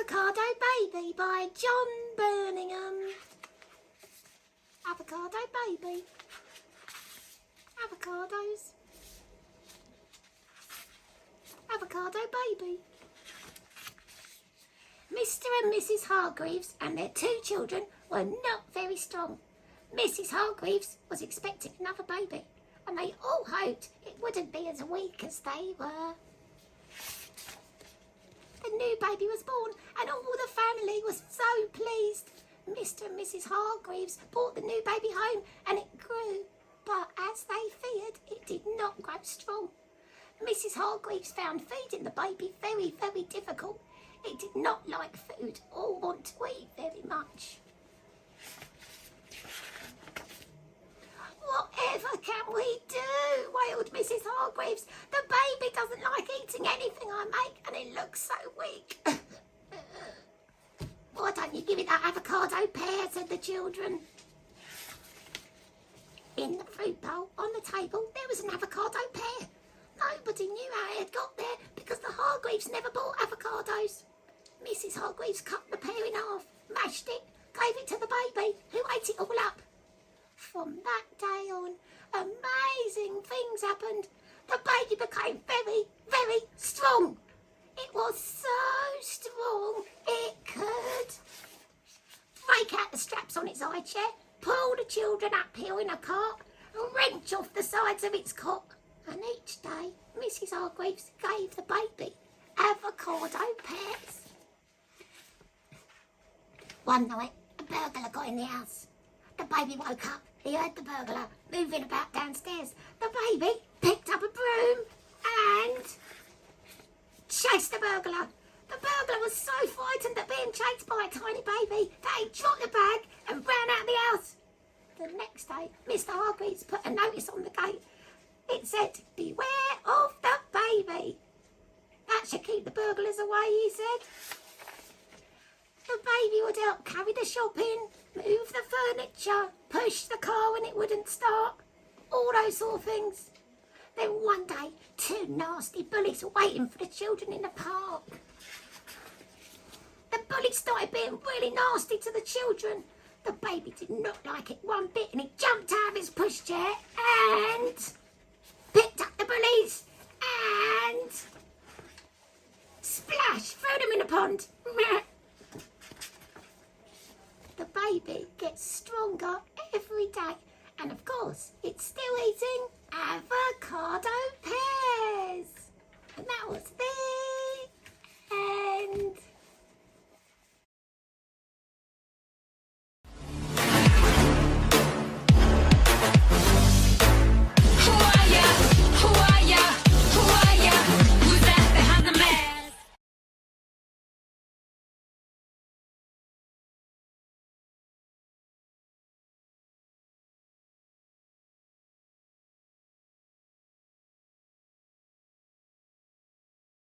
Avocado Baby by John Birmingham. Avocado Baby. Avocados. Avocado Baby. Mr. and Mrs. Hargreaves and their 2 children were not very strong. Mrs. Hargreaves was expecting another baby, and they all hoped it wouldn't be as weak as they were. The new baby was born, and all the family was so pleased. Mr. and Mrs. Hargreaves brought the new baby home, and it grew, but as they feared, it did not grow strong. Mrs. Hargreaves found feeding the baby very, very difficult. It did not like food or want to eat very much. Whatever can we do? Wailed Mrs. Hargreaves. The baby doesn't like eating anything I make, and it looks so weak. Why don't you give it that avocado pear, said the children. In the fruit bowl on the table there was an avocado pear. Nobody knew how it had got there because the Hargreaves never bought avocados. Mrs. Hargreaves cut the pear in half, mashed it, gave it to the baby, who ate it all up. From that day on, amazing things happened. The baby became very, very strong. It was so strong it could break out the straps on its high chair, pull the children uphill in a cart, wrench off the sides of its cot. And each day, Mrs. Hargreaves gave the baby avocado pears. One night, a burglar got in the house. The baby woke up. He heard the burglar moving about downstairs. The baby picked up a broom and chased the burglar. The burglar was so frightened at being chased by a tiny baby that he dropped the bag and ran out of the house. The next day, Mr. Hargreaves put a notice on the gate. It said, "Beware of the baby." That should keep the burglars away, he said. The baby would help carry the shopping, move the furniture, push the car when it wouldn't start, all those sort of things. Then one day, 2 nasty bullies were waiting for the children in the park. The bullies started being really nasty to the children. The baby did not like it one bit, and he jumped out of his pushchair and picked up the bullies and splash, threw them in a pond. The baby gets stronger every day, and of course